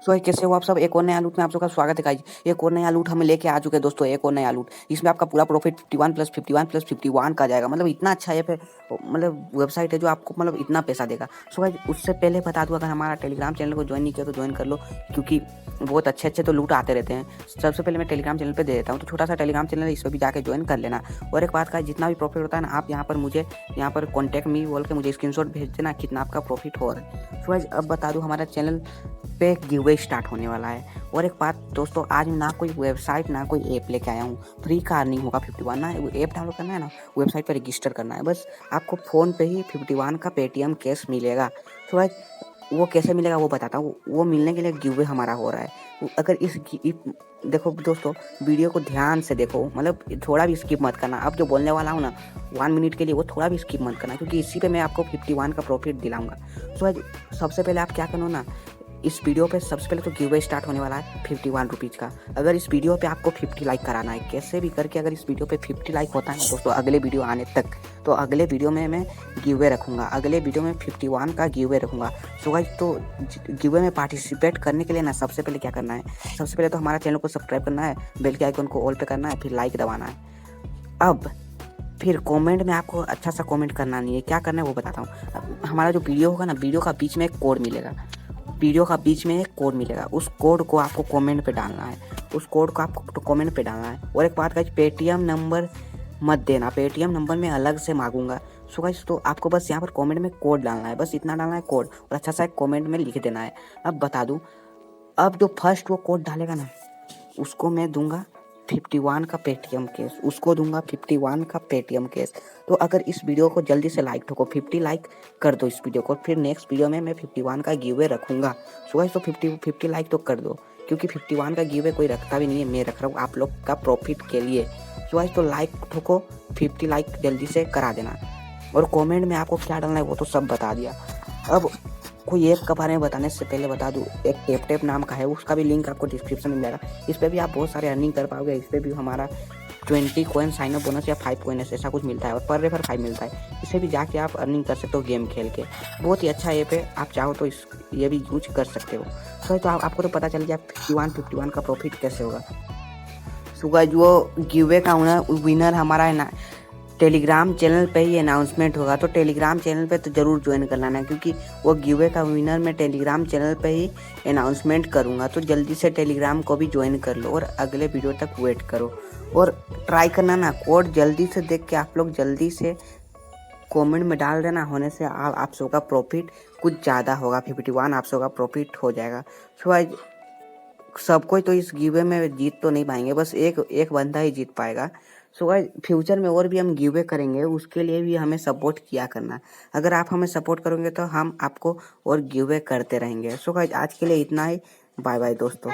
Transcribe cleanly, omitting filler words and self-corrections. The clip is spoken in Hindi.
सो कैसे हो आप सब। एक और नया लूट में आप सबका स्वागत है गाइस। एक और नया लूट हम लेके आ चुके हैं दोस्तों। एक और नया लूट, इसमें आपका पूरा प्रॉफिट 51 + 51 + 51 का जाएगा। मतलब इतना अच्छा ये पे मतलब वेबसाइट है जो आपको मतलब इतना पैसा देगा। सो गाइस उससे पहले बता दूं, अगर हमारा टेलीग्राम चैनल को ज्वाइन नहीं किया तो ज्वाइन कर लो, क्योंकि बहुत अच्छे तो लूट आते रहते हैं। सबसे पहले मैं टेलीग्राम चैनल पे दे देता हूँ, तो छोटा सा टेलीग्राम चैनल है, इस पर भी जाके ज्वाइन कर लेना। और एक बात का, जितना भी प्रॉफिट होता है ना, आप यहाँ पर मुझे यहाँ पर कॉन्टैक्ट मी बोल के मुझे स्क्रीनशॉट भेज देना कितना आपका प्रॉफिट हो रहा है। सो गाइस अब बता दूं, हमारा चैनल पे गिवअवे स्टार्ट होने वाला है। और एक बात दोस्तों, आज ना कोई वेबसाइट ना कोई ऐप लेके आया हूँ। फ्री का अर्निंग होगा 51 ना। ऐप डाउनलोड करना है ना, वेबसाइट पर रजिस्टर करना है, बस आपको फ़ोन पे ही 51 का पेटीएम कैश मिलेगा। तो भाई वो कैसे मिलेगा वो बताता हूँ। वो मिलने के लिए गिवअवे हमारा हो रहा है। अगर देखो दोस्तों, वीडियो को ध्यान से देखो, मतलब थोड़ा भी स्किप मत करना। अब जो बोलने वाला हूँ ना 1 मिनट के लिए, वो थोड़ा भी स्किप मत करना, क्योंकि इसी पे मैं आपको 51 का प्रॉफिट दिलाऊंगा। तो सबसे पहले आप क्या करो ना, इस वीडियो पे सबसे पहले तो गिवअवे स्टार्ट होने वाला है 51 रुपीज़ का। अगर इस वीडियो पे आपको 50 लाइक कराना है, कैसे भी करके अगर इस वीडियो पे 50 लाइक होता है ना दोस्तों, अगले वीडियो आने तक, तो अगले वीडियो में मैं गिवअवे रखूँगा। अगले वीडियो में 51 का गिवअवे रखूँगा। सो गाइस, तो गिवअवे में पार्टिसिपेट करने के लिए ना सबसे पहले क्या करना है, सबसे पहले तो हमारा चैनल को सब्सक्राइब करना है, बेल के आइकन को ऑल पे करना है, फिर लाइक दबाना है। अब फिर कमेंट में आपको अच्छा सा कमेंट करना नहीं है, क्या करना है वो बताता हूँ। अब हमारा जो वीडियो होगा ना, वीडियो का बीच में एक कोड मिलेगा, वीडियो का बीच में एक कोड मिलेगा, उस कोड को आपको कमेंट पे डालना है। उस कोड को आपको कमेंट पे डालना है। और एक बात गाइस, पेटीएम नंबर मत देना, पेटीएम नंबर मैं अलग से मांगूंगा। सो गाइस, तो आपको बस यहाँ पर कमेंट में कोड डालना है, बस इतना डालना है कोड, और अच्छा सा एक कमेंट में लिख देना है। अब बता दूँ, अब जो फर्स्ट वो कोड डालेगा ना, उसको मैं दूंगा 51 का पेटीएम कैश, उसको दूंगा 51 का पेटीएम कैश। तो अगर इस वीडियो को जल्दी से लाइक ठोको, 50 लाइक कर दो इस वीडियो को, फिर नेक्स्ट वीडियो में मैं 51 का गिवअवे रखूँगा। सो गाइस, तो 50 लाइक तो कर दो, क्योंकि 51 का गिवअवे कोई रखता भी नहीं है, मैं रख रहा हूँ आप लोग का प्रॉफिट के लिए। सो गाइस, तो लाइक ठोको, 50 लाइक जल्दी से करा देना। और कमेंट में आपको क्या डालना है वो तो सब बता दिया। अब कोई ऐप के बारे में बताने से पहले बता दूं, एक टेप नाम का है, उसका भी लिंक आपको डिस्क्रिप्शन में मिल जाएगा। इस पर भी आप बहुत सारे अर्निंग कर पाओगे। इस पर भी हमारा 20 कॉइन साइन अप बोनस या 5 कॉइन ऐसा कुछ मिलता है, और पर रेफर 5 मिलता है। इससे भी जाके आप अर्निंग कर सकते हो गेम खेल के। बहुत ही अच्छा ऐप है, आप चाहो तो ये भी यूज कर सकते हो। तो आपको तो पता चल गया 51 का प्रॉफिट कैसे होगा। सो गाइस, वो गिवअवे का विनर हमारा है ना, टेलीग्राम चैनल पे ही अनाउंसमेंट होगा। तो टेलीग्राम चैनल पे तो ज़रूर ज्वाइन कर लेना, क्योंकि वो गिवअवे का विनर मैं टेलीग्राम चैनल पे ही अनाउंसमेंट करूँगा। तो जल्दी से टेलीग्राम को भी ज्वाइन कर लो और अगले वीडियो तक वेट करो। और ट्राई करना ना, कोड जल्दी से देख के आप लोग जल्दी से कमेंट में डाल देना, होने से आप सबका प्रॉफिट कुछ ज़्यादा होगा। 51 आप सबका प्रॉफिट हो जाएगा। सो आज सब कोई तो इस गिवे में जीत तो नहीं पाएंगे, बस एक बंदा ही जीत पाएगा। सो गाइस, फ्यूचर में और भी हम गिवे करेंगे, उसके लिए भी हमें सपोर्ट किया करना। अगर आप हमें सपोर्ट करोगे तो हम आपको और गिवे करते रहेंगे। सो गाइस, आज के लिए इतना ही। बाय बाय दोस्तों।